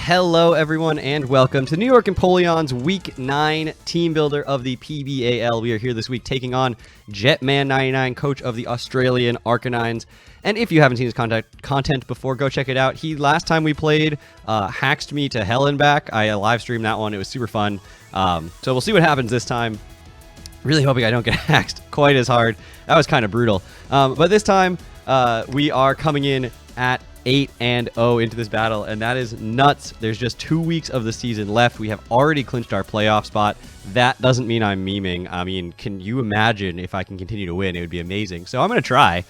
Hello, everyone, and welcome to New York Empoleon's Week 9 Team Builder of the PBAL. We are here this week taking on Jetman99, coach of the Australian Arcanines. And if you haven't seen his content before, go check it out. Last time we played, haxed me to hell and back. I live streamed that one. It was super fun. So we'll see what happens this time. Really hoping I don't get haxed quite as hard. That was kind of brutal. But this time, we are coming in at 8-0 into this battle, and that is nuts. There's just 2 weeks of the season left. We have already clinched our playoff spot. That doesn't mean I'm memeing. I mean, can you imagine if I can continue to win? It would be amazing. So I'm going to try.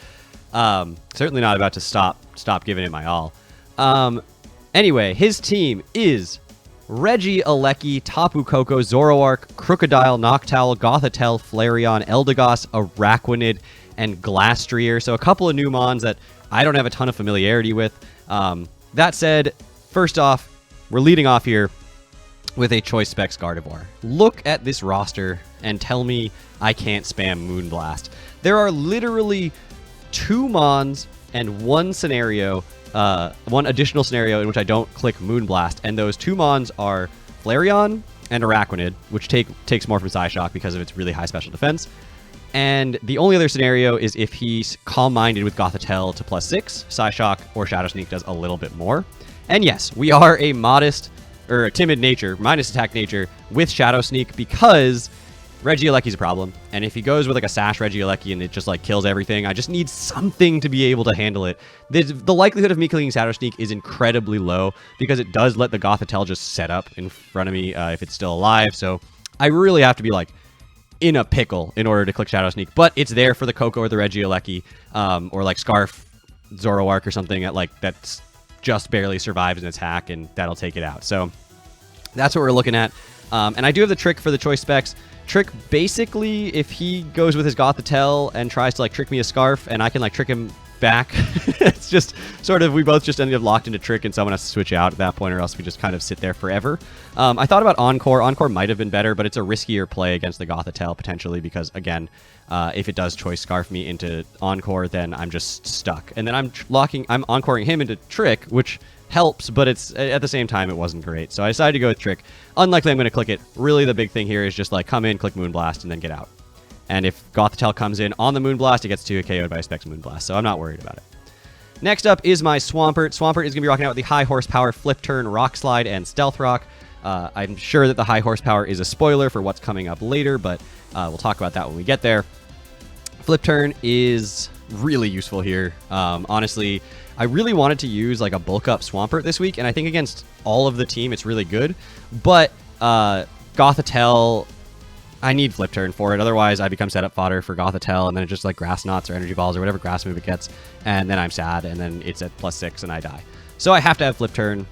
Certainly not about to stop giving it my all. Anyway, his team is Reggie, Alecki, Tapu Koko, Zoroark, Crocodile, Noctowl, Gothitelle, Flareon, Eldegoss, Araquanid, and Glastrier. So a couple of new mons that I don't have a ton of familiarity with. That said, first off, we're leading off here with a Choice Specs Gardevoir. Look at this roster and tell me I can't spam Moonblast. There are literally 2 mons and one additional scenario in which I don't click Moonblast, and those 2 mons are Flareon and Araquanid, which takes more from Psyshock because of its really high special defense. And the only other scenario is if he's Calm-Minded with Gothitelle to +6, Psyshock or Shadow Sneak does a little bit more. And yes, we are a timid nature, minus attack nature, with Shadow Sneak because Regieleki's a problem. And if he goes with like a Sash Regieleki and it just like kills everything, I just need something to be able to handle it. The likelihood of me killing Shadow Sneak is incredibly low because it does let the Gothitelle just set up in front of me if it's still alive. So I really have to be like in a pickle in order to click Shadow Sneak, but it's there for the Koko or the Regieleki, or like Scarf Zoroark or something that's just barely survives an attack, and that'll take it out. So that's what we're looking at. And I do have the trick for the Choice Specs. Trick, basically, if he goes with his Gothitelle and tries to like trick me a Scarf, and I can like trick him back, it's just sort of, we both just ended up locked into Trick, and someone has to switch out at that point, or else we just kind of sit there forever. I thought about Encore. Encore might have been better, but it's a riskier play against the Gothitelle potentially because, again, if it does Choice Scarf me into Encore, then I'm just stuck. And then I'm Encoring him into Trick, which helps, but it's at the same time it wasn't great. So I decided to go with Trick. Unlikely I'm going to click it. Really the big thing here is just like come in, click Moonblast, and then get out. And if Gothitelle comes in on the Moonblast, it gets 2 KO'd by a Specs Moonblast, so I'm not worried about it. Next up is my Swampert. Swampert is going to be rocking out with the high horsepower Flip Turn, Rock Slide, and Stealth Rock. I'm sure that the high horsepower is a spoiler for what's coming up later, but we'll talk about that when we get there. Flip Turn is really useful here. Honestly, I really wanted to use like a bulk up Swampert this week, and I think against all of the team it's really good, but Gothitelle, I need Flip Turn for it. Otherwise, I become setup fodder for Gothitelle, and then it's just like Grass Knots or Energy Balls or whatever grass move it gets, and then I'm sad, and then it's at +6 and I die. So I have to have Flip Turn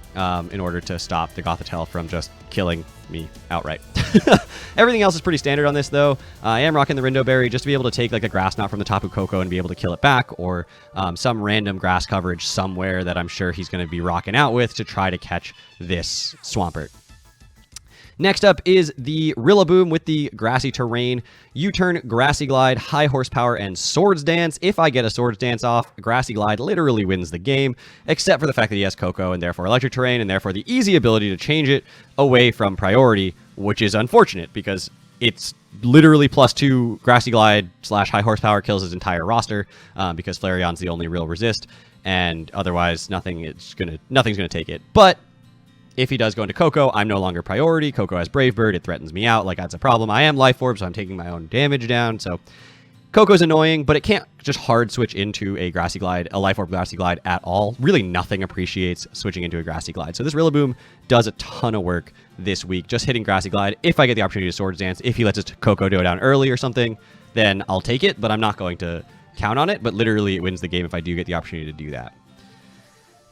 in order to stop the Gothitelle from just killing me outright. Everything else is pretty standard on this, though. I am rocking the Rindo Berry just to be able to take like a Grass Knot from the Tapu Koko and be able to kill it back, or some random grass coverage somewhere that I'm sure he's going to be rocking out with to try to catch this Swampert. Next up is the Rillaboom with the Grassy Terrain, U-Turn, Grassy Glide, High Horsepower, and Swords Dance. If I get a Swords Dance off, Grassy Glide literally wins the game, except for the fact that he has Koko and therefore Electric Terrain, and therefore the easy ability to change it away from priority, which is unfortunate because it's literally +2 Grassy Glide / High Horsepower kills his entire roster because Flareon's the only real resist, and otherwise nothing's gonna take it. But if he does go into Koko, I'm no longer priority. Koko has Brave Bird. It threatens me out. Like, that's a problem. I am Life Orb, so I'm taking my own damage down. So Koko's annoying, but it can't just hard switch into a Grassy Glide, a Life Orb Grassy Glide at all. Really nothing appreciates switching into a Grassy Glide. So this Rillaboom does a ton of work this week, just hitting Grassy Glide. If I get the opportunity to Swords Dance, if he lets his Koko go down early or something, then I'll take it, but I'm not going to count on it. But literally, it wins the game if I do get the opportunity to do that.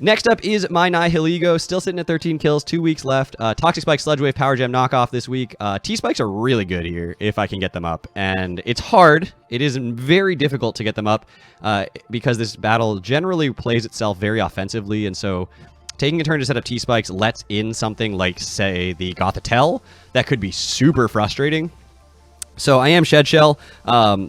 Next up is my Nighthill Ego, still sitting at 13 kills, 2 weeks left. Toxic Spike, Sludge Wave, Power Gem knockoff this week. T-Spikes are really good here if I can get them up, and it's hard. It is very difficult to get them up because this battle generally plays itself very offensively, and so taking a turn to set up T-Spikes lets in something like, say, the Gothitelle. That could be super frustrating. So I am Shed Shell,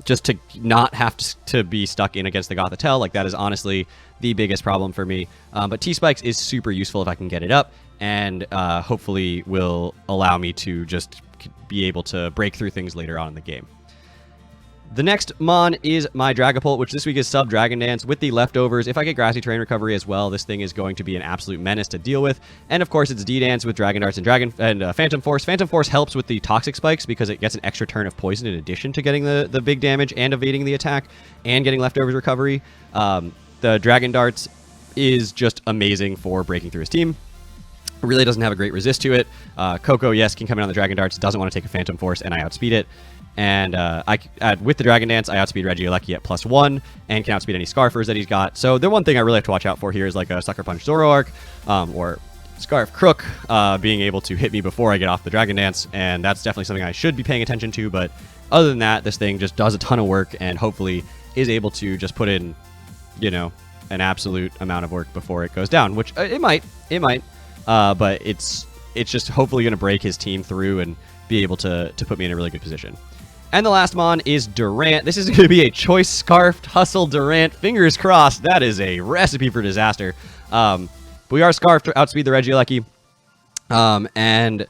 just to not have to be stuck in against the Gothitelle. Like, that is honestly the biggest problem for me. But T-Spikes is super useful if I can get it up. and hopefully will allow me to just be able to break through things later on in the game. The next mon is my Dragopole, which this week is sub Dragon Dance with the leftovers. If I get Grassy Terrain Recovery as well, this thing is going to be an absolute menace to deal with. And of course, it's D-Dance with Dragon Darts and Phantom Force. Phantom Force helps with the Toxic Spikes because it gets an extra turn of poison in addition to getting the big damage and evading the attack and getting leftovers recovery. The Dragon Darts is just amazing for breaking through his team. It really doesn't have a great resist to it. Coco, yes, can come in on the Dragon Darts, doesn't want to take a Phantom Force, and I outspeed it. And with the Dragon Dance, I outspeed Regieleki at +1 and can outspeed any Scarfers that he's got. So the one thing I really have to watch out for here is like a Sucker Punch Zoroark or Scarf Crook being able to hit me before I get off the Dragon Dance, and that's definitely something I should be paying attention to. But other than that, this thing just does a ton of work and hopefully is able to just put in, you know, an absolute amount of work before it goes down, which it might, but it's just hopefully going to break his team through and be able to put me in a really good position. And the last mon is Durant. This is going to be a Choice Scarfed Hustle Durant. Fingers crossed. That is a recipe for disaster. But we are Scarfed to outspeed the Regieleki. And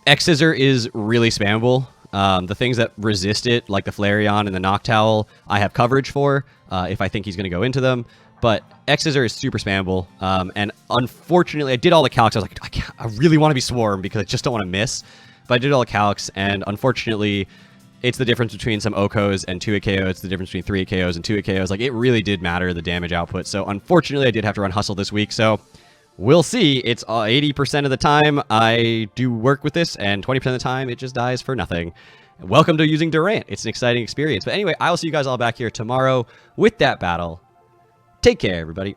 X-Scissor is really spammable. The things that resist it, like the Flareon and the Noctowl, I have coverage for if I think he's going to go into them. But X-Scissor is super spammable. And unfortunately, I did all the calcs. I was like, I really want to be Swarm because I just don't want to miss. But I did all the calcs, and unfortunately, it's the difference between some OKOs and 2-hit KO. It's the difference between 3-hit KOs and 2-hit KOs. Like, it really did matter, the damage output. So, unfortunately, I did have to run Hustle this week. So, we'll see. It's 80% of the time I do work with this, and 20% of the time it just dies for nothing. Welcome to using Durant. It's an exciting experience. But anyway, I will see you guys all back here tomorrow with that battle. Take care, everybody.